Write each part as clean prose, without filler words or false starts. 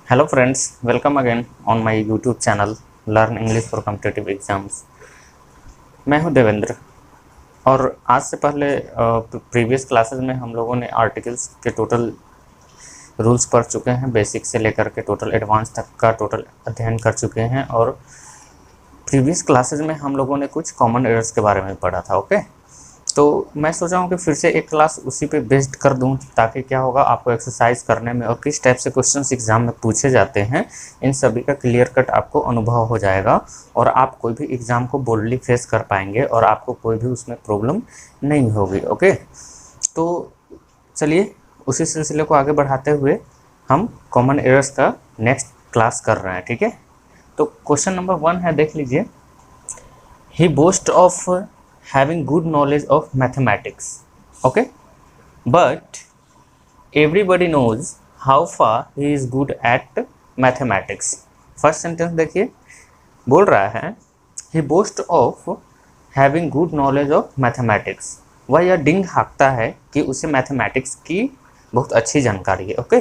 Hello friends, welcome again on my YouTube channel learn English for competitive exams. मैं हूं देवेंद्र और आज से पहले प्रीवियस क्लासेस में हम लोगों ने आर्टिकल्स के टोटल रूल्स पढ़ चुके हैं। बेसिक से लेकर के टोटल एडवांस तक का टोटल अध्ययन कर चुके हैं और प्रीवियस क्लासेस में हम लोगों ने कुछ कॉमन एरर्स के बारे में पढ़ा था। ओके, तो मैं सोचा हूँ कि फिर से एक क्लास उसी पे बेस्ड कर दूँ, ताकि क्या होगा, आपको एक्सरसाइज करने में और किस टाइप से क्वेश्चंस एग्जाम में पूछे जाते हैं इन सभी का क्लियर कट आपको अनुभव हो जाएगा और आप कोई भी एग्ज़ाम को बोल्डली फेस कर पाएंगे और आपको कोई भी उसमें प्रॉब्लम नहीं होगी। ओके, तो चलिए उसी सिलसिले को आगे बढ़ाते हुए हम कॉमन एरर्स का नेक्स्ट क्लास कर रहे हैं। ठीक है, तो क्वेश्चन नंबर 1 है, देख लीजिए। He boast of having good knowledge of mathematics, okay, but everybody knows how far he is good at mathematics। First sentence देखिए, बोल रहा है he boast of having good knowledge of mathematics। वह यह डिंग हाँकता है कि उसे मैथमेटिक्स की बहुत अच्छी जानकारी है। Okay,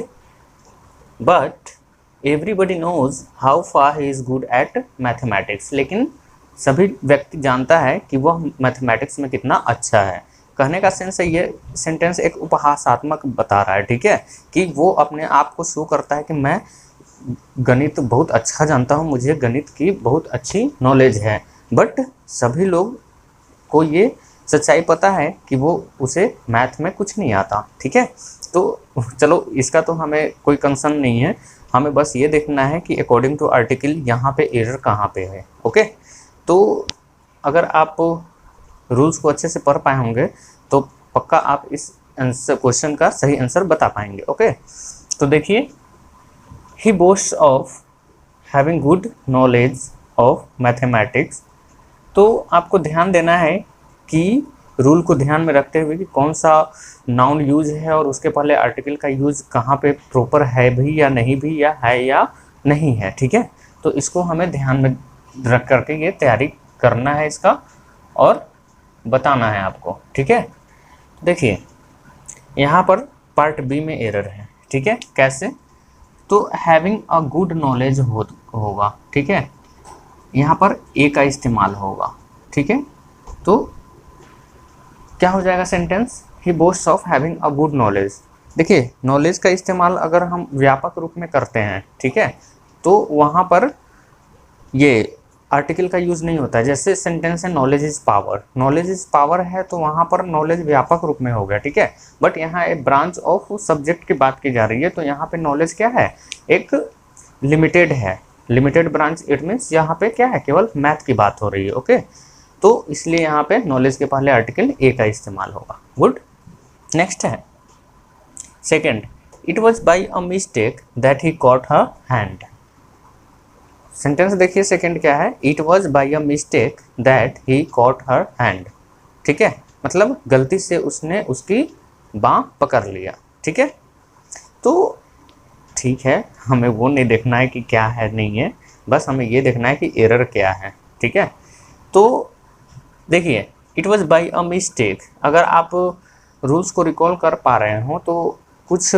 but everybody knows how far he is good at mathematics। लेकिन सभी व्यक्ति जानता है कि वह मैथमेटिक्स में कितना अच्छा है। कहने का सेंस है, ये सेंटेंस एक उपहासात्मक बता रहा है, ठीक है, कि वो अपने आप को शो करता है कि मैं गणित बहुत अच्छा जानता हूँ, मुझे गणित की बहुत अच्छी नॉलेज है। बट सभी लोग को ये सच्चाई पता है कि वो उसे मैथ में कुछ नहीं आता। ठीक है, तो चलो इसका तो हमें कोई कंसर्न नहीं है, हमें बस ये देखना है कि अकॉर्डिंग टू आर्टिकल यहाँ पे एरर कहाँ पे है। ओके, तो अगर आप रूल्स को अच्छे से पढ़ पाए होंगे तो पक्का आप इस आंसर क्वेश्चन का सही आंसर बता पाएंगे। ओके, तो देखिए, he boast of having good knowledge of mathematics. तो आपको ध्यान देना है कि रूल को ध्यान में रखते हुए कि कौन सा नाउन यूज है और उसके पहले आर्टिकल का यूज कहाँ पे प्रॉपर है भी या नहीं भी, या है या नहीं है। ठीक है, तो इसको हमें ध्यान में रख करके ये तैयारी करना है इसका और बताना है आपको। ठीक है, देखिए यहाँ पर पार्ट बी में एरर है। ठीक है, कैसे? तो हैविंग अ गुड नॉलेज होगा। ठीक है, यहाँ पर ए का इस्तेमाल होगा। ठीक है, तो क्या हो जाएगा sentence? He बोस्ट्स of having a good knowledge. देखिए, नॉलेज का इस्तेमाल अगर हम व्यापक रूप में करते हैं, ठीक है, तो वहाँ पर ये आर्टिकल का यूज़ नहीं होता है। जैसे सेंटेंस है knowledge is power, knowledge is power है तो वहाँ पर नॉलेज व्यापक रूप में हो गया। ठीक है, बट यहाँ एक ब्रांच ऑफ सब्जेक्ट की बात की जा रही है, तो यहाँ पे नॉलेज क्या है? एक लिमिटेड है, लिमिटेड ब्रांच। इट मीन्स यहाँ पे क्या है? केवल मैथ की बात हो रही है। ओके, तो इसलिए यहाँ पे नॉलेज के पहले आर्टिकल ए का इस्तेमाल होगा। गुड, नेक्स्ट है second, it was by a mistake that he caught her hand. Sentence देखिए, सेकंड क्या है? It was by a mistake that he caught her hand. ठीक है, मतलब गलती से उसने उसकी बाँह पकड़ लिया। ठीक है, तो ठीक है, हमें वो नहीं देखना है कि क्या है नहीं है, बस हमें ये देखना है कि एरर क्या है। ठीक है, तो देखिए, it was by a mistake, अगर आप रूल्स को रिकॉल कर पा रहे हो तो कुछ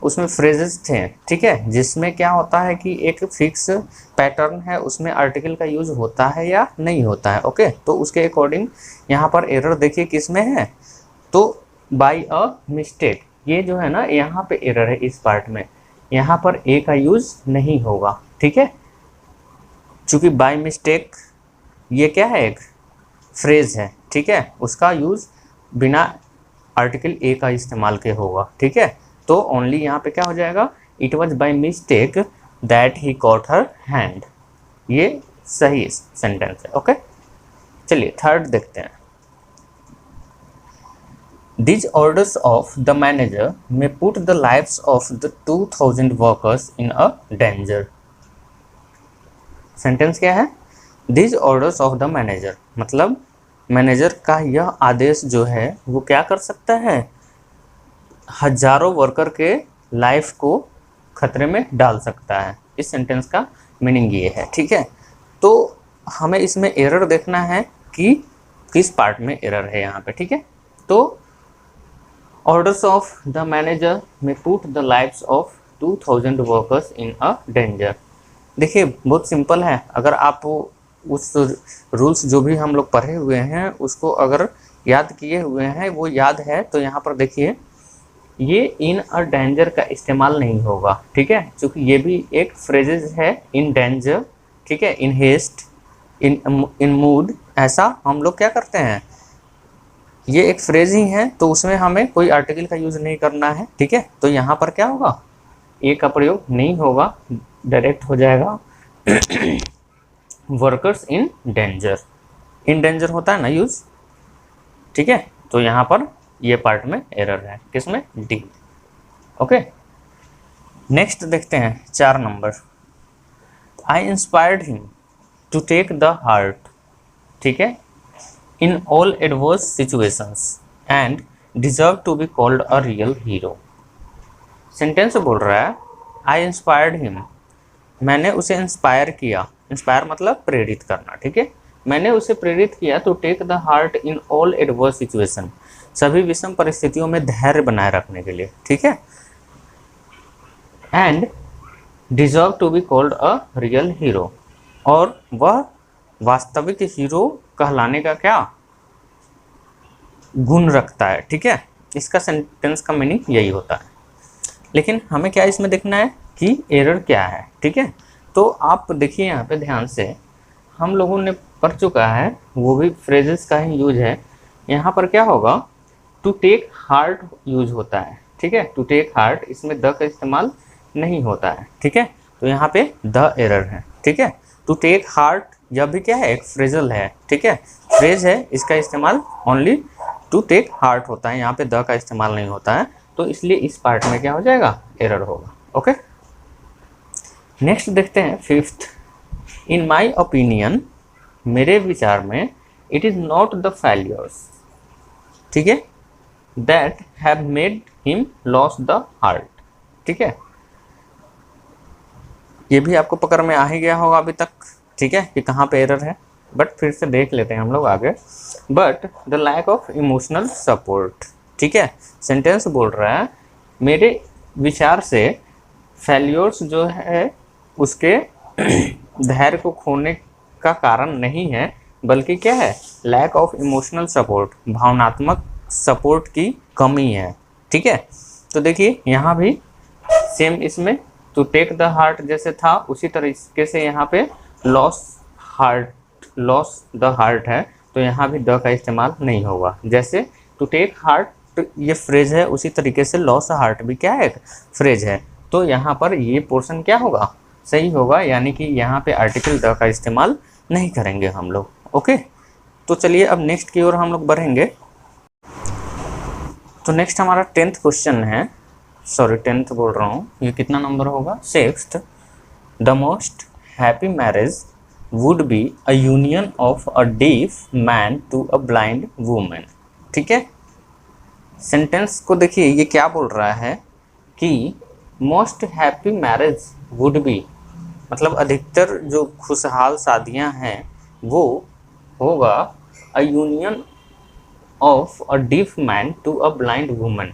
उसमें फ्रेजेस थे, ठीक है, जिसमें क्या होता है कि एक फिक्स पैटर्न है, उसमें आर्टिकल का यूज होता है या नहीं होता है। ओके, तो उसके अकॉर्डिंग यहाँ पर एरर देखिए किस में है? तो बाय अ मिस्टेक, ये जो है ना, यहाँ पे एरर है इस पार्ट में, यहाँ पर ए का यूज नहीं होगा। ठीक है, चूंकि बाय मिस्टेक ये क्या है? एक फ्रेज है। ठीक है, उसका यूज बिना आर्टिकल ए का इस्तेमाल के होगा। ठीक है, तो ओनली यहाँ पे क्या हो जाएगा? It was by mistake that he caught her hand. ये सही सेंटेंस है। ओके, चलिए थर्ड देखते हैं। These orders of the manager may put the lives of the 2000 workers in a danger। Sentence क्या है? These orders of the manager, मतलब manager का यह आदेश जो है वो क्या कर सकता है? हजारों वर्कर के लाइफ को खतरे में डाल सकता है। इस सेंटेंस का मीनिंग ये है। ठीक है, तो हमें इसमें एरर देखना है कि किस पार्ट में एरर है यहाँ पे। ठीक है, तो ऑर्डर्स ऑफ द मैनेजर में put the lives of 2000 workers in a danger. देखिए बहुत सिंपल है, अगर आप उस रूल्स जो भी हम लोग पढ़े हुए हैं उसको अगर याद किए हुए हैं, वो याद है, तो यहाँ पर देखिए ये इन अ डेंजर का इस्तेमाल नहीं होगा, ठीक है, क्योंकि ये भी एक फ्रेजेज है, इन डेंजर, ठीक है, इन हेस्ट, इन मूड, ऐसा हम लोग क्या करते हैं, ये एक फ्रेज ही है, तो उसमें हमें कोई आर्टिकल का यूज़ नहीं करना है, ठीक है। तो यहाँ पर क्या होगा, ए का प्रयोग नहीं होगा, डायरेक्ट हो जाएगा workers in danger. In danger होता है ना यूज, ठीक है। तो यहाँ पर ये पार्ट में एरर है, किसमें, डी। ओके, नेक्स्ट देखते हैं 4 number. I inspired him to take the heart, ठीक है, in all adverse situations and deserve to be called a real hero. Sentence बोल रहा है आई इंस्पायर्ड हिम, मैंने उसे इंस्पायर किया, इंस्पायर मतलब प्रेरित करना, ठीक है, मैंने उसे प्रेरित किया to take the heart in all adverse situation, सभी विषम परिस्थितियों में धैर्य बनाए रखने के लिए, ठीक है, and deserve to be called a real hero, और वह वास्तविक हीरो कहलाने का क्या गुण रखता है, ठीक है। इसका सेंटेंस का मीनिंग यही होता है। लेकिन हमें क्या इसमें देखना है कि एरर क्या है, ठीक है। तो आप देखिए यहाँ पे ध्यान से, हम लोगों ने पढ़ चुका है, वो भी फ्रेजेस का ही यूज है। यहाँ पर क्या होगा, टू टेक हार्ट यूज होता है, ठीक है, टू टेक हार्ट, इसमें द का इस्तेमाल नहीं होता है, ठीक है। तो यहाँ पे द एरर है, ठीक है। टू टेक हार्ट जब भी क्या है, एक फ्रेजल है, ठीक है, फ्रेज है, इसका इस्तेमाल ओनली टू टेक हार्ट होता है, यहाँ पे द का इस्तेमाल नहीं होता है, तो इसलिए इस पार्ट में क्या हो जाएगा, एरर होगा। ओके, नेक्स्ट देखते हैं 5th। इन माई ओपिनियन, मेरे विचार में, it is not the failures, ठीक है, that have made him loss the heart, ठीक है। ये भी आपको पकड़ में आ ही गया होगा अभी तक, ठीक है, कि कहाँ पे एरर है, बट फिर से देख लेते हैं हम लोग आगे। But the lack of emotional support, ठीक है, सेंटेंस बोल रहा है मेरे विचार से फेल्योर्स जो है उसके धैर्य को खोने का कारण नहीं है, बल्कि क्या है, लैक ऑफ इमोशनल सपोर्ट, भावनात्मक सपोर्ट की कमी है, ठीक है। तो देखिए यहाँ भी सेम, इसमें टू टेक द हार्ट जैसे था उसी तरीके से यहाँ पे लॉस द हार्ट है, तो यहाँ भी द का इस्तेमाल नहीं होगा। जैसे टू टेक हार्ट ये फ्रेज है, उसी तरीके से लॉस हार्ट भी क्या है, फ्रेज है, तो यहाँ पर ये पोर्शन क्या होगा, सही होगा, यानी कि यहाँ पे आर्टिकल द का इस्तेमाल नहीं करेंगे हम लोग। ओके, तो चलिए अब नेक्स्ट की ओर हम लोग बढ़ेंगे। तो नेक्स्ट हमारा 10th क्वेश्चन है, सॉरी 10th बोल रहा हूँ, ये कितना नंबर होगा, 6th। The most happy marriage would be a union of a deaf man to a blind women, ठीक है। सेंटेंस को देखिए, ये क्या बोल रहा है कि most happy marriage would be, मतलब अधिकतर जो खुशहाल शादियां हैं वो होगा a union of a deaf man to a blind woman,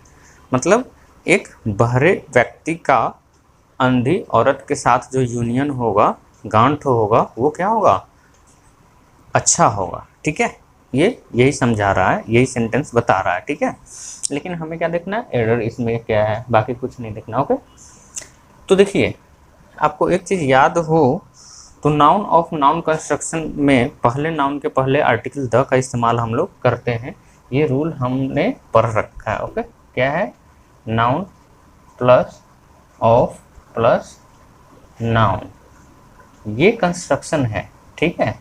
मतलब एक बहरे व्यक्ति का अंधी औरत के साथ जो यूनियन होगा, गांठ होगा, वो क्या होगा, अच्छा होगा, ठीक है। ये यही समझा रहा है, यही सेंटेंस बता रहा है, ठीक है। लेकिन हमें क्या देखना है, एरर इसमें क्या है, बाकी कुछ नहीं देखना। ओके, तो देखिए आपको एक चीज़ याद हो तो नाउन ऑफ नाउन कंस्ट्रक्शन में पहले नाउन के पहले आर्टिकल द का इस्तेमाल हम लोग करते हैं, ये रूल हमने पढ़ रखा है। ओके, क्या है, noun plus of plus noun, ये कंस्ट्रक्शन है, ठीक है।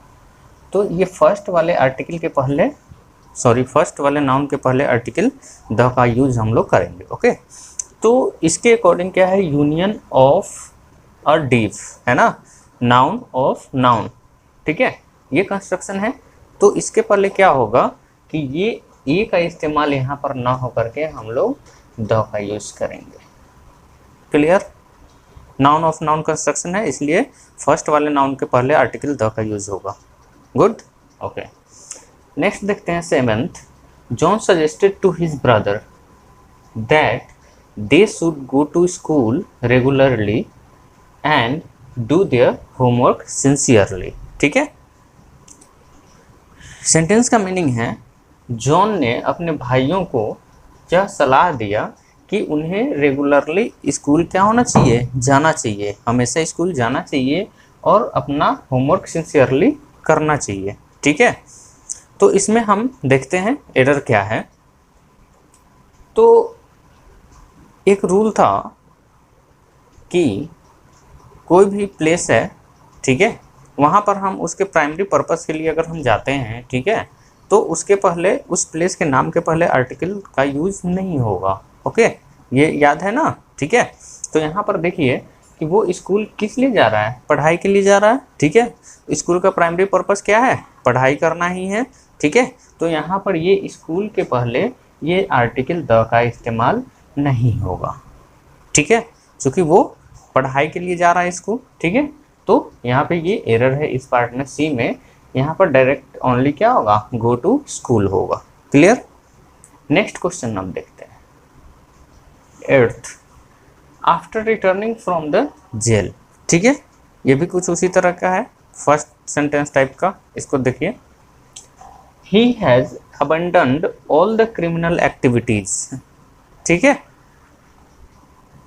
तो ये फर्स्ट वाले आर्टिकल के पहले, सॉरी फर्स्ट वाले नाउन के पहले आर्टिकल द का यूज हम लोग करेंगे। ओके, तो इसके अकॉर्डिंग क्या है, यूनियन ऑफ अ डीफ है ना, नाउन ऑफ नाउन, ठीक है, ये कंस्ट्रक्शन है। तो इसके पहले क्या होगा कि ये ए का इस्तेमाल यहाँ पर ना हो करके हम लोग द का यूज करेंगे। Clear, noun of noun construction है, इसलिए फर्स्ट वाले नाउन के पहले आर्टिकल द का यूज होगा। Good, okay. नेक्स्ट देखते हैं 7th। John suggested to his brother that they should go to school regularly and do their homework sincerely. ठीक है, सेंटेंस का मीनिंग है जॉन ने अपने भाइयों को यह सलाह दिया कि उन्हें रेगुलरली स्कूल क्या होना चाहिए, जाना चाहिए, हमेशा स्कूल जाना चाहिए और अपना होमवर्क सिंसियरली करना चाहिए। ठीक है, तो इसमें हम देखते हैं एरर क्या है। तो एक रूल था कि कोई भी प्लेस है, ठीक है, वहाँ पर हम उसके प्राइमरी पर्पस के लिए अगर हम जाते हैं, ठीक है, तो उसके पहले, उस प्लेस के नाम के पहले आर्टिकल का यूज़ नहीं होगा। ओके, ये याद है ना। ठीक है, तो यहाँ पर देखिए कि वो स्कूल किस लिए जा रहा है, पढ़ाई के लिए जा रहा है। ठीक है, स्कूल का प्राइमरी पर्पस क्या है, पढ़ाई करना ही है। ठीक है, तो यहाँ पर ये स्कूल के पहले ये आर्टिकल द का इस्तेमाल नहीं होगा। ठीक है, क्योंकि वो पढ़ाई के लिए जा रहा है स्कूल। ठीक है, तो यहाँ पे ये एरर है इस पार्ट में, सी में। यहाँ पर डायरेक्ट ओनली क्या होगा, गो टू स्कूल होगा। क्लियर। नेक्स्ट क्वेश्चन हम देखते हैं। Earth, after returning from the jail. ठीक है, ये भी कुछ उसी तरह का है, फर्स्ट सेंटेंस टाइप का। इसको देखिए, he has abandoned all the criminal activities. ठीक है,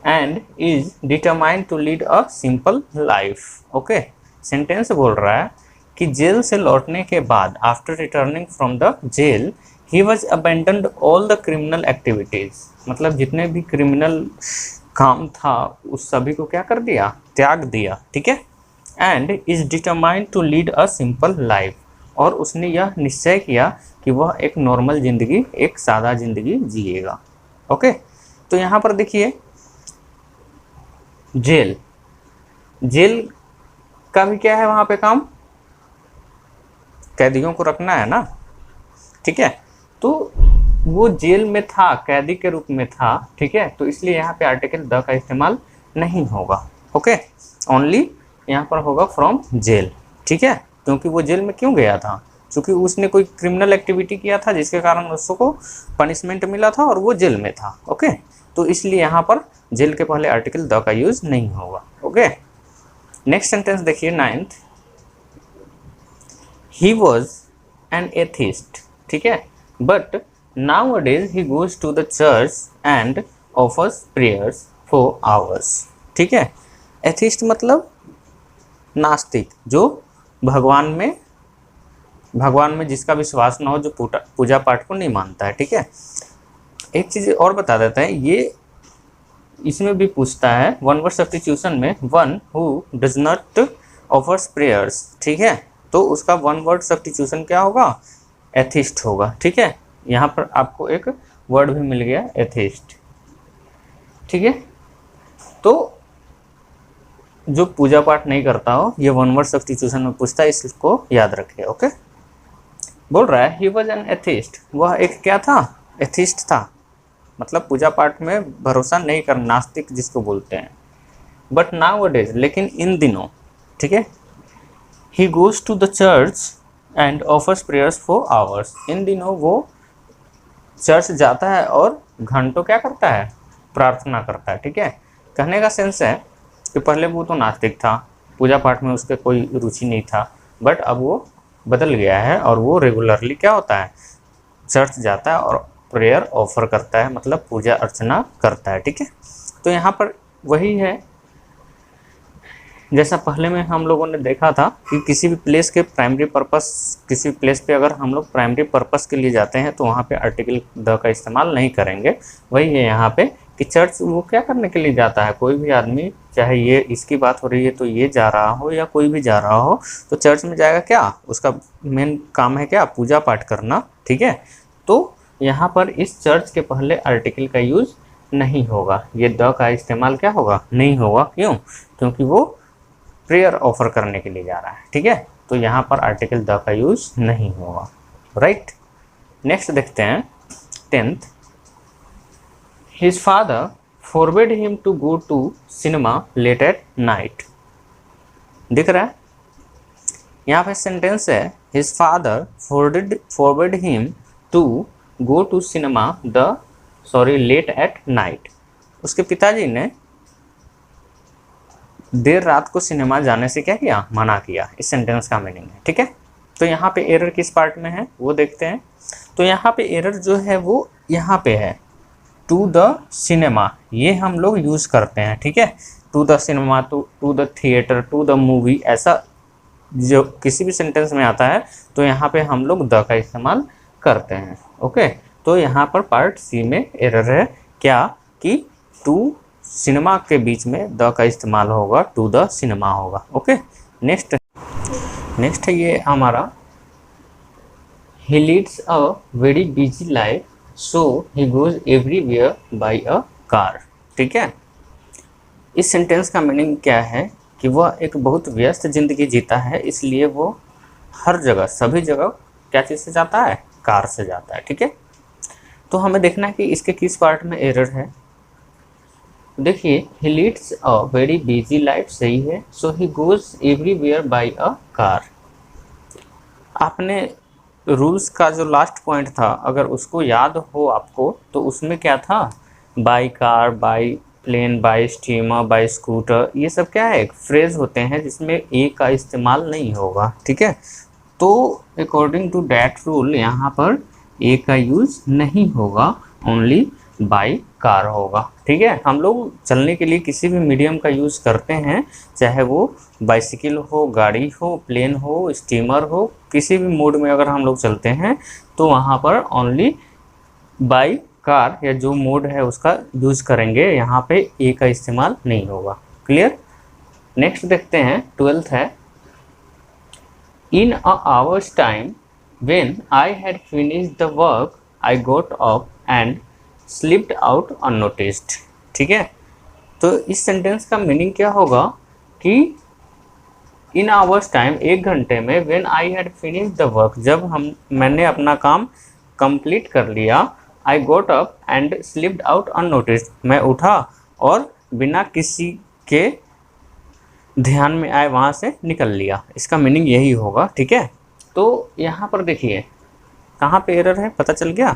and is determined to lead a simple life. Okay, sentence बोल रहा है कि जेल से लौटने के बाद, after returning from the jail, he was abandoned all the criminal activities, मतलब जितने भी क्रिमिनल काम था उस सभी को क्या कर दिया, त्याग दिया। ठीक है, and is determined to lead a simple life, और उसने यह निश्चय किया कि वह एक नॉर्मल जिंदगी, एक सादा जिंदगी जिएगा। ओके, तो यहाँ पर देखिए जेल, जेल का भी क्या है वहाँ पे काम, कैदियों को रखना है ना। ठीक है, तो वो जेल में था, कैदी के रूप में था। ठीक है, तो इसलिए यहाँ पे आर्टिकल द का इस्तेमाल नहीं होगा। ओके, ओनली यहाँ पर होगा फ्रॉम जेल। ठीक है, क्योंकि वो जेल में क्यों गया था, क्योंकि उसने कोई क्रिमिनल एक्टिविटी किया था जिसके कारण उसको पनिशमेंट मिला था और वो जेल में था। ओके, तो इसलिए यहाँ पर जेल के पहले आर्टिकल द का यूज नहीं होगा। ओके, नेक्स्ट सेंटेंस देखिए, 9th, he was an atheist. ठीक है, but nowadays he goes to the church and offers prayers for hours. ठीक है, एथिस्ट मतलब नास्तिक, जो भगवान में जिसका विश्वास ना हो, जो पूजा पाठ को नहीं मानता है। ठीक है, एक चीज़ और बता देता है, ये इसमें भी पूछता है वन वर्ड सब्स्टिट्यूशन में, one who does not offers prayers. ठीक है, तो उसका वन वर्ड सब्स्टिट्यूशन क्या होगा, एथिस्ट होगा। ठीक है, यहाँ पर आपको एक वर्ड भी मिल गया, एथिस्ट। ठीक है, तो जो पूजा पाठ नहीं करता हो, ये वन वर्ड सब्स्टिट्यूशन में पूछता है, इसको याद रखिए। ओके, बोल रहा है ही वॉज एन एथिस्ट, वह एक क्या था, एथिस्ट था, मतलब पूजा पाठ में भरोसा नहीं कर, नास्तिक जिसको बोलते हैं। बट नाउअडेज, लेकिन इन दिनों, ठीक है, he goes to the church and offers prayers for hours, इन दिनों वो चर्च जाता है और घंटों क्या करता है, प्रार्थना करता है। ठीक है, कहने का सेंस है कि पहले वो तो नास्तिक था, पूजा पाठ में उसके कोई रुचि नहीं था, बट अब वो बदल गया है और वो रेगुलरली क्या होता है, चर्च जाता है और प्रेयर ऑफर करता है, मतलब पूजा अर्चना करता है। ठीक है, तो यहाँ पर वही है जैसा पहले में हम लोगों ने देखा था कि किसी भी प्लेस के प्राइमरी पर्पस, किसी भी प्लेस पे अगर हम लोग प्राइमरी पर्पस के लिए जाते हैं तो वहाँ पे आर्टिकल द का इस्तेमाल नहीं करेंगे। वही है यहाँ पे कि चर्च वो क्या करने के लिए जाता है, कोई भी आदमी, चाहे ये इसकी बात हो रही है तो ये जा रहा हो या कोई भी जा रहा हो, तो चर्च में जाएगा, क्या उसका मेन काम है, क्या पूजा पाठ करना। ठीक है, तो यहाँ पर इस चर्च के पहले आर्टिकल का यूज़ नहीं होगा, ये द का इस्तेमाल क्या होगा, नहीं होगा। क्यों, क्योंकि वो प्रेयर ऑफर करने के लिए जा रहा है। ठीक है, तो यहाँ पर आर्टिकल द का यूज़ नहीं होगा। राइट, नेक्स्ट देखते हैं 10th, his father forbid him to go to cinema late at night. दिख रहा है यहाँ पे सेंटेंस है, his father forbid him to go to cinema late at night. उसके पिताजी ने देर रात को सिनेमा जाने से क्या किया, मना किया। इस सेंटेंस का मीनिंग है, ठीक है। तो यहाँ पे एरर किस पार्ट में है वो देखते हैं। तो यहाँ पे एरर जो है वो यहाँ पे है, टू द सिनेमा, ये हम लोग यूज़ करते हैं, ठीक है। To the cinema, to the theatre, to the movie, ऐसा जो किसी भी सेंटेंस में आता है तो यहाँ पे हम लोग द का इस्तेमाल करते हैं, ओके। तो यहाँ पर पार्ट सी में एरर है क्या, कि टू सिनेमा के बीच में द का इस्तेमाल होगा, टू द सिनेमा होगा, ओके। नेक्स्ट है ये हमारा, he leads a very busy life so he goes everywhere by a car, ठीक है। इस सेंटेंस का मीनिंग क्या है कि वह एक बहुत व्यस्त ज़िंदगी जीता है, इसलिए वो हर जगह, सभी जगह क्या चीज़ से जाता है, कार से जाता है, ठीक है। तो हमें देखना है कि इसके किस पार्ट में एरर है। देखिए, he leads a very busy life सही है, so he goes everywhere by a car. आपने रूल्स का जो लास्ट पॉइंट था, अगर उसको याद हो आपको, तो उसमें क्या था, by car, by plane, by steamer, by scooter, ये सब क्या है, एक फ्रेज होते हैं जिसमें ए का इस्तेमाल नहीं होगा, ठीक है। तो अकॉर्डिंग टू दैट रूल यहाँ पर ए का यूज़ नहीं होगा, ओनली बाय कार होगा, ठीक है। हम लोग चलने के लिए किसी भी मीडियम का यूज़ करते हैं, चाहे वो बाइसिकल हो, गाड़ी हो, प्लेन हो, स्टीमर हो, किसी भी मोड में अगर हम लोग चलते हैं तो वहाँ पर ओनली बाय कार या जो मोड है उसका यूज़ करेंगे, यहाँ पे ए का इस्तेमाल नहीं होगा, क्लियर। नेक्स्ट देखते हैं, 12th है, in a hours time when I had finished the work I got up and slipped out unnoticed, ठीक है। तो इस सेंटेंस का मीनिंग क्या होगा कि इन आवर्स टाइम, एक घंटे में, when I had finished the work, जब मैंने अपना काम कंप्लीट कर लिया, I got up and slipped out unnoticed, मैं उठा और बिना किसी के ध्यान में आए वहाँ से निकल लिया। इसका मीनिंग यही होगा, ठीक है। तो यहाँ पर देखिए कहाँ पे एरर है, पता चल गया।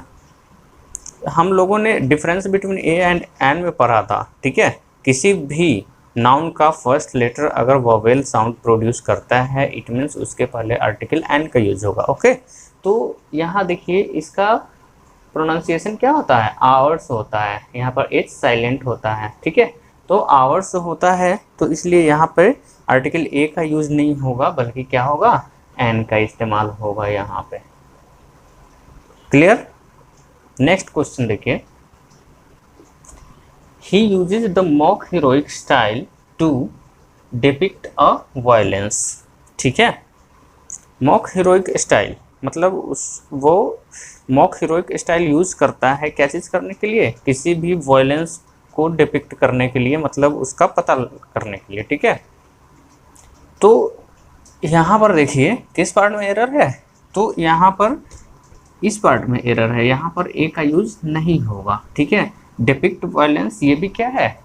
हम लोगों ने difference between a and an में पढ़ा था, ठीक है। किसी भी नाउन का फर्स्ट लेटर अगर वोवेल साउंड प्रोड्यूस करता है, इट मीन्स उसके पहले आर्टिकल एन का यूज होगा, ओके। तो यहाँ देखिए इसका प्रोनाउंसिएशन क्या होता है, आवर्स होता है, यहाँ पर एच साइलेंट होता है, ठीक है। तो आवर्स होता है तो इसलिए यहाँ पर आर्टिकल ए का यूज नहीं होगा, बल्कि क्या होगा, एन का इस्तेमाल होगा यहाँ पे, क्लियर। नेक्स्ट क्वेश्चन देखिए, he uses the mock heroic style to depict a violence, ठीक है। मॉक हीरोइक स्टाइल मतलब वो मॉक हीरोइक स्टाइल यूज़ करता है क्या चीज़ करने के लिए, किसी भी वायलेंस को डिपिक्ट करने के लिए, मतलब उसका पता करने के लिए, ठीक है। तो यहाँ पर देखिए किस पार्ट में एरर है, तो यहाँ पर इस पार्ट में एरर है, यहाँ पर ए का यूज नहीं होगा, ठीक है। डिपिक्ट वायलेंस ये भी क्या है,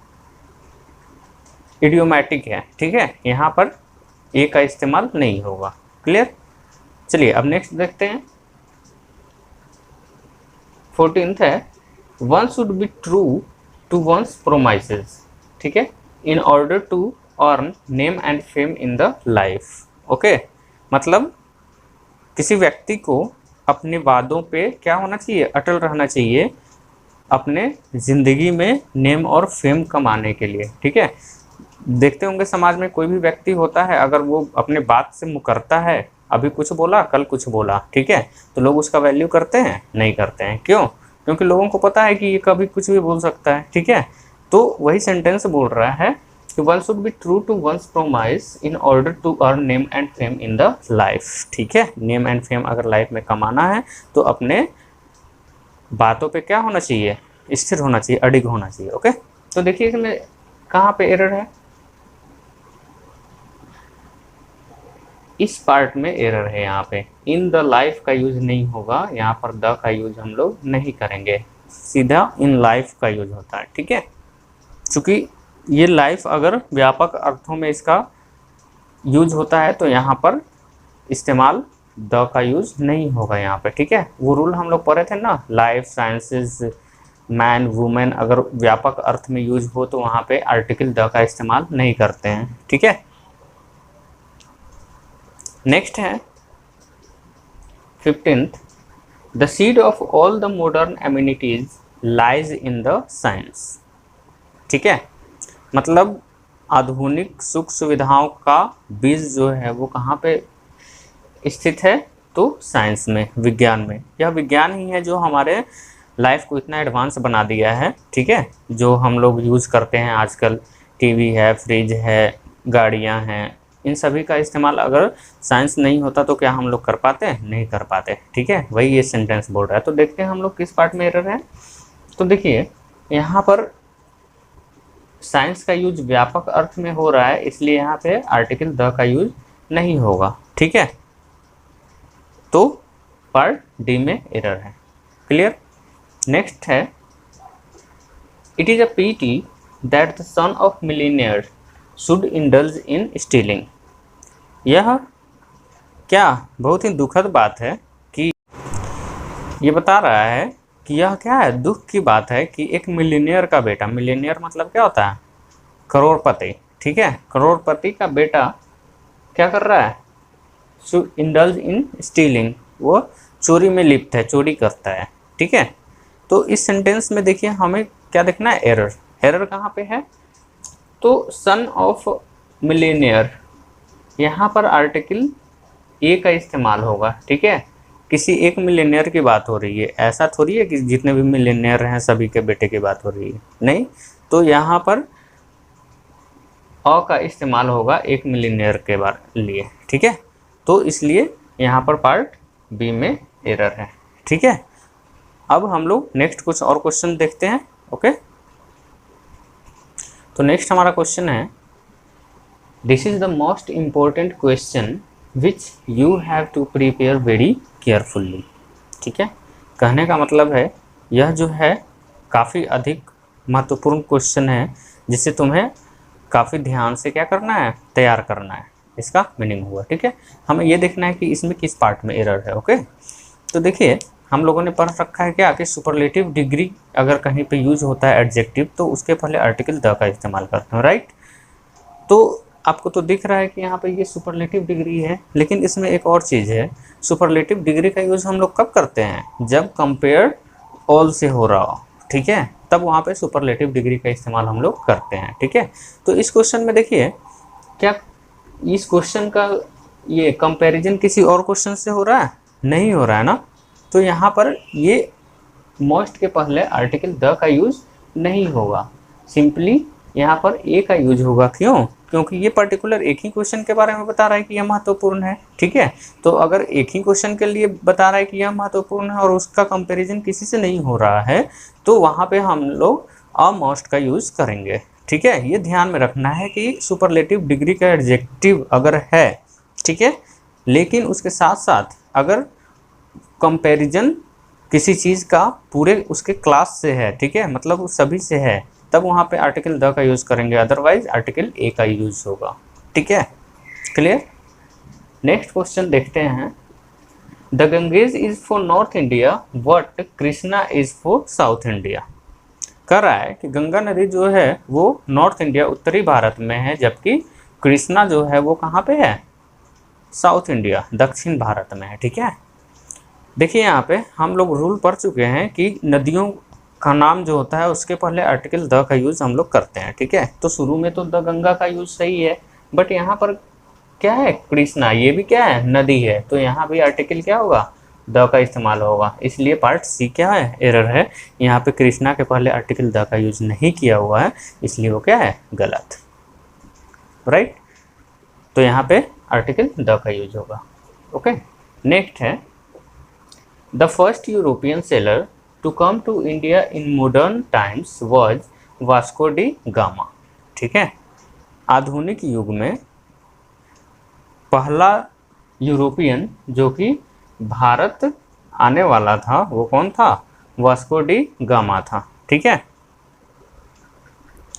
इडियोमैटिक है, ठीक है। यहाँ पर ए का इस्तेमाल नहीं होगा, क्लियर। चलिए अब नेक्स्ट देखते हैं, 14th है, one should be true to one's promises, ठीक है, in order to earn name and fame in the life, okay. मतलब किसी व्यक्ति को अपने वादों पे क्या होना चाहिए, अटल रहना चाहिए, अपने ज़िंदगी में नेम और फेम कमाने के लिए, ठीक है। देखते होंगे समाज में कोई भी व्यक्ति होता है, अगर वो अपने बात से मुकरता है, अभी कुछ बोला कल कुछ बोला, ठीक है, तो लोग उसका वैल्यू करते हैं, नहीं करते हैं, क्यों, क्योंकि लोगों को पता है कि ये कभी कुछ भी बोल सकता है, ठीक है। तो वही सेंटेंस बोल रहा है कि one should be true to once promise in order to earn name and fame in the life, ठीक है। नेम एंड फेम अगर लाइफ में कमाना है तो अपने बातों पे क्या होना चाहिए, स्थिर होना चाहिए, अडिग होना चाहिए, ओके। तो देखिए इसमें कहाँ पे एरर है, इस पार्ट में एरर है, यहाँ पे इन द लाइफ का यूज नहीं होगा, यहाँ पर द का यूज हम लोग नहीं करेंगे, सीधा इन लाइफ का यूज होता है, ठीक है। चूँकि ये लाइफ अगर व्यापक अर्थों में इसका यूज होता है तो यहाँ पर इस्तेमाल द का यूज नहीं होगा यहाँ पे, ठीक है। वो रूल हम लोग पढ़े थे ना, लाइफ साइंसेज मैन, वुमेन अगर व्यापक अर्थ में यूज हो तो वहाँ पे आर्टिकल द का इस्तेमाल नहीं करते हैं, ठीक है। नेक्स्ट है 15th, the seed of all the modern amenities lies in the science, ठीक है। मतलब आधुनिक सुख सुविधाओं का बीज जो है वो कहाँ पे स्थित है, तो साइंस में, विज्ञान में। यह विज्ञान ही है जो हमारे लाइफ को इतना एडवांस बना दिया है, ठीक है। जो हम लोग यूज़ करते हैं आजकल, टीवी है, फ्रिज है, गाड़ियां हैं, इन सभी का इस्तेमाल अगर साइंस नहीं होता तो क्या हम लोग कर पाते? नहीं कर पाते, ठीक है। वही ये सेंटेंस बोल रहा है। तो देखते हैं हम लोग किस पार्ट में एरर है। तो देखिए यहाँ पर साइंस का यूज व्यापक अर्थ में हो रहा है, इसलिए यहाँ पे आर्टिकल द का यूज नहीं होगा, ठीक है। तो पार्ट डी में एरर है। क्लियर। नेक्स्ट है it is a PT that the son of millionaire should indulge in stealing. यह क्या बहुत ही दुखद बात है कि ये बता रहा है कि यह क्या है, दुख की बात है कि एक मिलीनियर का बेटा, मिलीनियर मतलब क्या होता है? करोड़पति, ठीक है। करोड़पति का बेटा क्या कर रहा है? शुड इंडल्ज इन स्टीलिंग, वो चोरी में लिप्त है, चोरी करता है, ठीक है। तो इस सेंटेंस में देखिए हमें क्या देखना है? एरर। एरर कहाँ पे है? तो सन ऑफ मिलीनियर, यहाँ पर आर्टिकल ए का इस्तेमाल होगा, ठीक है। किसी एक मिलीनियर की बात हो रही है, ऐसा थोड़ी है कि जितने भी मिलीनियर हैं सभी के बेटे की बात हो रही है, नहीं। तो यहाँ पर अ का इस्तेमाल होगा एक मिलीनियर के बारे लिए, ठीक है। तो इसलिए यहाँ पर पार्ट बी में एरर है, ठीक है। अब हम लोग नेक्स्ट कुछ और क्वेश्चन देखते हैं, ओके। तो नेक्स्ट हमारा क्वेश्चन है, this is the most important question which you have to prepare very carefully, ठीक है। कहने का मतलब है यह जो है काफ़ी अधिक महत्वपूर्ण क्वेश्चन है, जिसे तुम्हें काफ़ी ध्यान से क्या करना है? तैयार करना है। इसका मीनिंग हुआ, ठीक है। हमें ये देखना है कि इसमें किस पार्ट में एरर है, ओके। तो देखिए हम लोगों ने पढ़ रखा है क्या कि सुपरलेटिव डिग्री अगर कहीं पे यूज होता है एडजेक्टिव, तो उसके पहले आर्टिकल द का इस्तेमाल करते हैं, राइट। तो आपको तो दिख रहा है कि यहाँ पे ये सुपरलेटिव डिग्री है, लेकिन इसमें एक और चीज़ है। सुपरलेटिव डिग्री का यूज़ हम लोग कब करते हैं? जब कंपेयर ऑल से हो रहा हो, ठीक है, तब वहाँ पे सुपरलेटिव डिग्री का इस्तेमाल हम लोग करते हैं, ठीक है। तो इस क्वेश्चन में देखिए क्या इस क्वेश्चन का ये कंपैरिजन किसी और क्वेश्चन से हो रहा है? नहीं हो रहा है ना। तो यहाँ पर ये मोस्ट के पहले आर्टिकल द का यूज़ नहीं होगा, सिंपली यहाँ पर ए का यूज होगा। क्यों? क्योंकि ये पर्टिकुलर एक ही क्वेश्चन के बारे में बता रहा है कि यह महत्वपूर्ण है, ठीक है। तो अगर एक ही क्वेश्चन के लिए बता रहा है कि यह महत्वपूर्ण है और उसका कंपैरिजन किसी से नहीं हो रहा है, तो वहाँ पे हम लोग अ मोस्ट का यूज़ करेंगे, ठीक है। ये ध्यान में रखना है कि सुपरलेटिव डिग्री का एडजेक्टिव अगर है, ठीक है, लेकिन उसके साथ साथ अगर कंपैरिजन किसी चीज़ का पूरे उसके क्लास से है, ठीक है, मतलब सभी से है, तब वहाँ पे आर्टिकल द का यूज़ करेंगे, अदरवाइज आर्टिकल ए का यूज़ होगा, ठीक है। क्लियर। नेक्स्ट क्वेश्चन देखते हैं, the Ganges is for north India but Krishna is for south India. कह रहा है कि गंगा नदी जो है वो नॉर्थ इंडिया, उत्तरी भारत में है, जबकि कृष्णा जो है वो कहाँ पे है? साउथ इंडिया, दक्षिण भारत में है, ठीक है। देखिए यहाँ पे हम लोग रूल पढ़ चुके हैं कि नदियों का नाम जो होता है उसके पहले आर्टिकल द का यूज़ हम लोग करते हैं, ठीक है। तो शुरू में तो द गंगा का यूज़ सही है, बट यहाँ पर क्या है? कृष्णा, ये भी क्या है? नदी है, तो यहाँ भी आर्टिकल क्या होगा? द का इस्तेमाल होगा। इसलिए पार्ट सी क्या है? एरर है। यहाँ पे कृष्णा के पहले आर्टिकल द का यूज़ नहीं किया हुआ है, इसलिए वो क्या है? गलत, राइट। तो यहाँ पे आर्टिकल द का यूज होगा, ओके। नेक्स्ट है, the first European sailor to come to India in modern times was Vasco da Gama, ठीक है। आधुनिक युग में पहला यूरोपियन जो कि भारत आने वाला था वो कौन था? वास्को डी गामा था, ठीक है।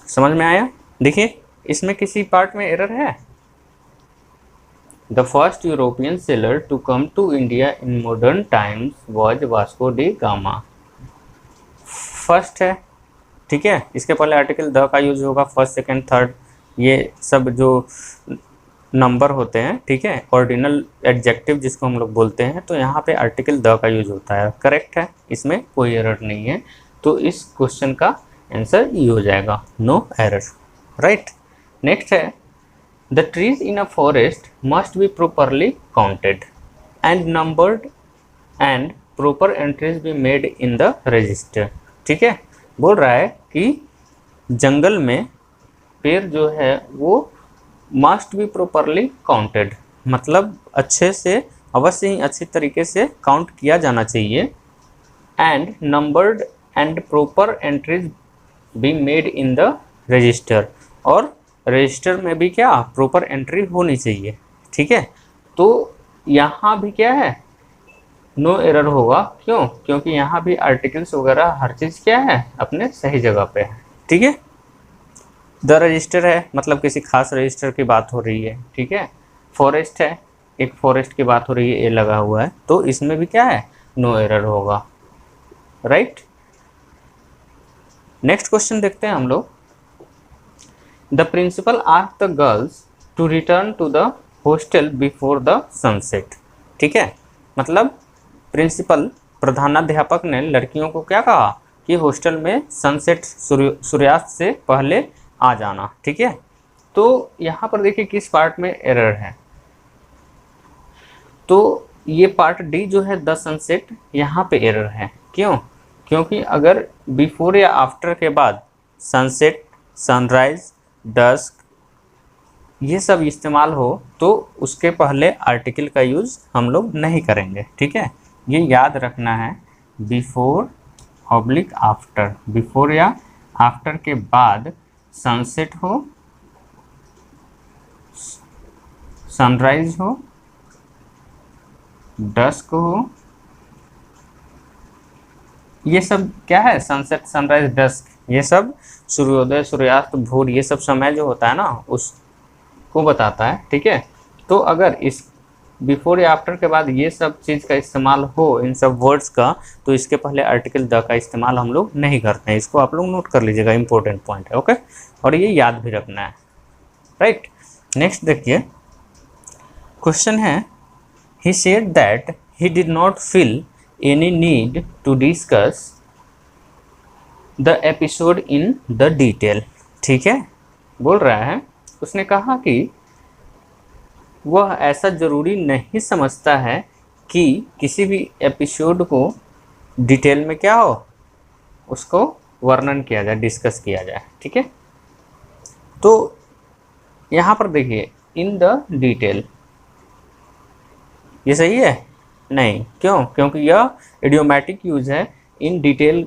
समझ में आया? देखिए इसमें किसी पार्ट में एरर है। The first European sailor to come to India in modern times was Vasco da Gama. First है, ठीक है, इसके पहले आर्टिकल द का यूज होगा, फर्स्ट सेकंड थर्ड ये सब जो नंबर होते हैं, ठीक है, ऑर्डिनल एडजेक्टिव जिसको हम लोग बोलते हैं, तो यहाँ पे आर्टिकल द का यूज होता है। करेक्ट है, इसमें कोई एरर नहीं है, तो इस क्वेश्चन का आंसर ये हो जाएगा, नो एरर, राइट। नेक्स्ट है the trees in a forest must be properly counted and numbered and proper entries be made in the register, ठीक है। बोल रहा है कि जंगल में पेड़ जो है वो मस्ट बी प्रॉपरली काउंटेड, मतलब अच्छे से, अवश्य ही अच्छी तरीके से काउंट किया जाना चाहिए, and numbered and proper entries be made in the register, और रजिस्टर में भी क्या प्रॉपर एंट्री होनी चाहिए, ठीक है। तो यहाँ भी क्या है, नो एरर होगा, क्यों, क्योंकि यहाँ भी आर्टिकल्स वगैरह हर चीज़ क्या है अपने सही जगह पे है, ठीक है। द रजिस्टर है मतलब किसी खास रजिस्टर की बात हो रही है, ठीक है। फॉरेस्ट है, एक फॉरेस्ट की बात हो रही है, ए लगा हुआ है, तो इसमें भी क्या है, नो एरर होगा, राइट। नेक्स्ट क्वेश्चन देखते हैं हम लोग। The principal asked the girls to return to the hostel before the sunset, ठीक है, मतलब प्रिंसिपल प्रधानाध्यापक ने लड़कियों को क्या कहा कि हॉस्टल में सनसेट सूर्यास्त से पहले आ जाना, ठीक है। तो यहाँ पर देखिए किस पार्ट में एरर है, तो ये पार्ट डी जो है द सनसेट, यहाँ पे एरर है, क्यों, क्योंकि अगर बिफोर या आफ्टर के बाद सनसेट, सनराइज, डस्क ये सब इस्तेमाल हो तो उसके पहले आर्टिकल का यूज़ हम लोग नहीं करेंगे, ठीक है। ये याद रखना है, बिफोर ऑब्लिक आफ्टर, बिफोर या आफ्टर के बाद सनसेट हो, सनराइज हो, डस्क हो, ये सब क्या है, सनसेट, सनराइज, डस्क, ये सब सूर्योदय, सूर्यास्त, भोर, ये सब समय जो होता है ना उसको बताता है, ठीक है। तो अगर इस बिफोर या आफ्टर के बाद ये सब चीज़ का इस्तेमाल हो, इन सब वर्ड्स का, तो इसके पहले आर्टिकल द का इस्तेमाल हम लोग नहीं करते हैं, इसको आप लोग नोट कर लीजिएगा, इंपॉर्टेंट पॉइंट है, ओके, और ये याद भी रखना है, राइट। नेक्स्ट देखिए क्वेश्चन है, he said that he did not feel any need to discuss the episode in the detail, ठीक है। बोल रहा है, उसने कहा कि वह ऐसा ज़रूरी नहीं समझता है कि किसी भी एपिसोड को डिटेल में क्या हो, उसको वर्णन किया जाए, डिस्कस किया जाए, ठीक है। तो यहाँ पर देखिए इन द डिटेल, ये सही है, नहीं, क्यों, क्योंकि यह इडियोमैटिक यूज है, इन डिटेल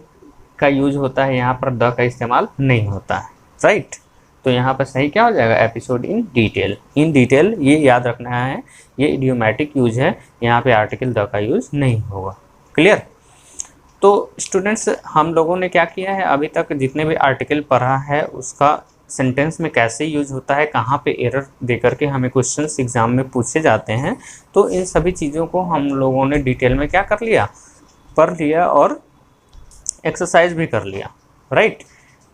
का यूज होता है, यहाँ पर द का इस्तेमाल नहीं होता है, राइट। तो यहाँ पर सही क्या हो जाएगा, episode in detail, in detail, ये याद रखना है, ये इडियोमैटिक यूज है, यहाँ पे आर्टिकल द का यूज नहीं होगा, क्लियर। तो स्टूडेंट्स हम लोगों ने क्या किया है, अभी तक जितने भी आर्टिकल पढ़ा है उसका सेंटेंस में कैसे यूज होता है, कहाँ पे एरर दे करके हमें क्वेश्चंस एग्जाम में पूछे जाते हैं, तो इन सभी चीज़ों को हम लोगों ने डिटेल में क्या कर लिया, पढ़ लिया और एक्सरसाइज भी कर लिया, राइट।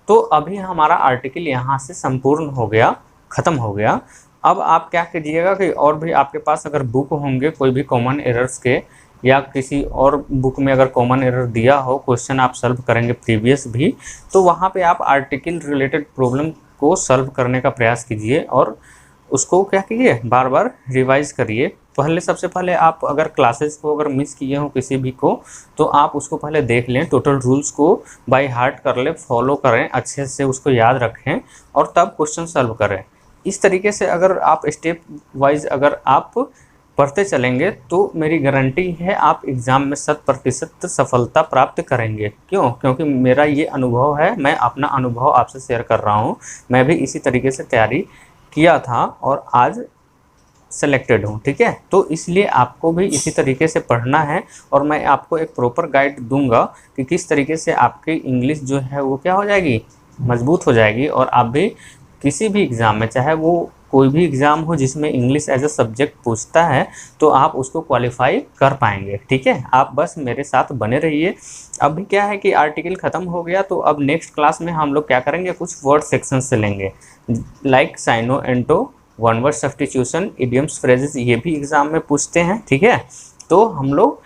तो अभी हमारा आर्टिकल यहाँ से संपूर्ण हो गया, ख़त्म हो गया। अब आप क्या कीजिएगा कि और भी आपके पास अगर बुक होंगे कोई भी कॉमन एरर्स के, या किसी और बुक में अगर कॉमन एरर दिया हो, क्वेश्चन आप सॉल्व करेंगे प्रीवियस भी, तो वहाँ पे आप आर्टिकल रिलेटेड प्रॉब्लम को सॉल्व करने का प्रयास कीजिए और उसको क्या कीजिए, बार बार रिवाइज करिए। पहले सबसे पहले आप अगर क्लासेस को अगर मिस किए हो किसी भी को, तो आप उसको पहले देख लें, टोटल रूल्स को बाय हार्ट कर लें, फॉलो करें, अच्छे से उसको याद रखें और तब क्वेश्चन सॉल्व करें। इस तरीके से अगर आप स्टेप वाइज अगर आप पढ़ते चलेंगे तो मेरी गारंटी है आप एग्ज़ाम में 100% सफलता प्राप्त करेंगे। क्यों? क्योंकि मेरा ये अनुभव है, मैं अपना अनुभव आपसे शेयर कर रहा हूँ। मैं भी इसी तरीके से तैयारी किया था और आज सेलेक्टेड हूँ, ठीक है। तो इसलिए आपको भी इसी तरीके से पढ़ना है और मैं आपको एक प्रॉपर गाइड दूंगा कि किस तरीके से आपकी इंग्लिश जो है वो क्या हो जाएगी, मजबूत हो जाएगी और आप भी किसी भी एग्ज़ाम में, चाहे वो कोई भी एग्ज़ाम हो जिसमें इंग्लिश एज अ सब्जेक्ट पूछता है तो आप उसको क्वालिफाई कर पाएंगे। ठीक है, आप बस मेरे साथ बने रहिए। अभी क्या है कि आर्टिकल ख़त्म हो गया, तो अब नेक्स्ट क्लास में हम लोग क्या करेंगे, कुछ वर्ड सेक्शन से लेंगे, like syno anto, one word substitution, idioms, phrases, ये भी एग्ज़ाम में पूछते हैं। ठीक है, तो हम लोग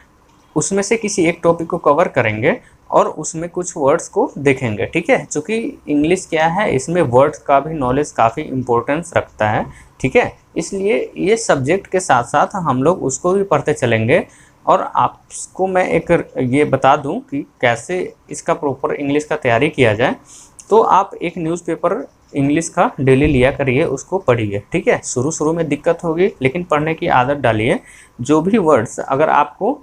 उसमें से किसी एक टॉपिक को कवर करेंगे और उसमें कुछ वर्ड्स को देखेंगे। ठीक है, क्योंकि इंग्लिश क्या है, इसमें वर्ड्स का भी नॉलेज काफ़ी इम्पोर्टेंस रखता है। ठीक है, इसलिए ये सब्जेक्ट के साथ साथ हम लोग उसको भी पढ़ते चलेंगे। और आपको मैं एक ये बता दूं कि कैसे इसका प्रॉपर इंग्लिश का तैयारी किया जाए। तो आप एक न्यूज़पेपर इंग्लिश का डेली लिया करिए, उसको पढ़िए। ठीक है, शुरू शुरू में दिक्कत होगी, लेकिन पढ़ने की आदत डालिए। जो भी वर्ड्स अगर आपको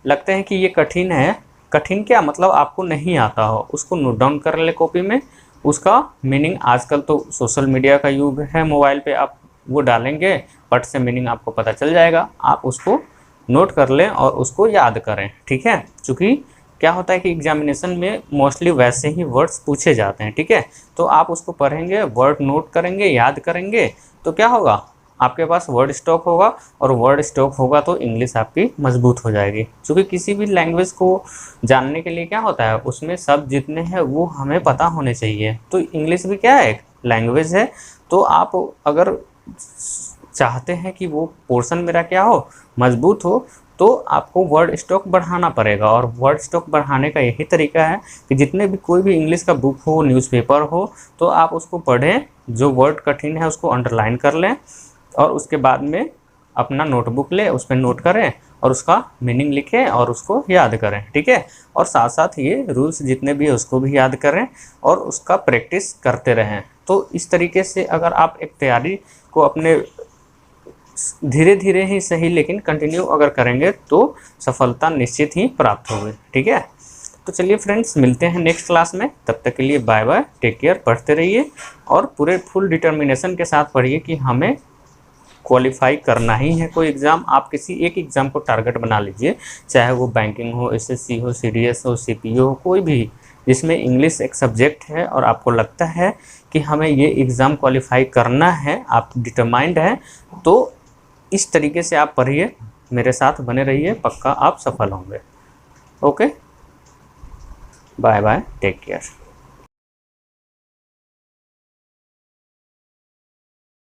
लगते हैं कि ये कठिन है, कठिन क्या मतलब आपको नहीं आता हो, उसको नोट डाउन कर ले कॉपी में, उसका मीनिंग, आजकल तो सोशल मीडिया का युग है, मोबाइल पे आप वो डालेंगे, पट से मीनिंग आपको पता चल जाएगा। आप उसको नोट कर लें और उसको याद करें। ठीक है, क्योंकि क्या होता है कि एग्जामिनेशन में मोस्टली वैसे ही वर्ड्स पूछे जाते हैं। ठीक है, तो आप उसको पढ़ेंगे, वर्ड नोट करेंगे, याद करेंगे, तो क्या होगा, आपके पास वर्ड स्टॉक होगा, और वर्ड स्टॉक होगा तो इंग्लिश आपकी मजबूत हो जाएगी। क्योंकि किसी भी लैंग्वेज को जानने के लिए क्या होता है, उसमें शब्द जितने हैं वो हमें पता होने चाहिए। तो इंग्लिश भी क्या है, एक लैंग्वेज है। तो आप अगर चाहते हैं कि वो पोर्शन मेरा क्या हो, मजबूत हो, तो आपको वर्ड स्टॉक बढ़ाना पड़ेगा। और वर्ड स्टॉक बढ़ाने का यही तरीका है कि जितने भी कोई भी इंग्लिश का बुक हो, न्यूज़पेपर हो, तो आप उसको पढ़ें, जो वर्ड कठिन है उसको अंडरलाइन कर लें, और उसके बाद में अपना नोटबुक ले, उस पर नोट करें और उसका मीनिंग लिखें और उसको याद करें। ठीक है, और साथ साथ ये रूल्स जितने भी है उसको भी याद करें और उसका प्रैक्टिस करते रहें। तो इस तरीके से अगर आप एक तैयारी को अपने धीरे धीरे ही सही लेकिन कंटिन्यू अगर करेंगे तो सफलता निश्चित ही प्राप्त होगी। ठीक है, तो चलिए फ्रेंड्स, मिलते हैं नेक्स्ट क्लास में। तब तक के लिए बाय बाय, टेक केयर। पढ़ते रहिए और पूरे फुल डिटर्मिनेशन के साथ पढ़िए कि हमें क्वालिफाई करना ही है कोई एग्ज़ाम। आप किसी एक एग्ज़ाम को टारगेट बना लीजिए, चाहे वो बैंकिंग हो, एसएससी हो, सीडीएस हो, सीपीओ हो, कोई भी जिसमें इंग्लिश एक सब्जेक्ट है और आपको लगता है कि हमें ये एग्ज़ाम क्वालिफाई करना है, आप डिटरमाइंड हैं, तो इस तरीके से आप पढ़िए, मेरे साथ बने रहिए, पक्का आप सफल होंगे। Okay, bye bye, take care.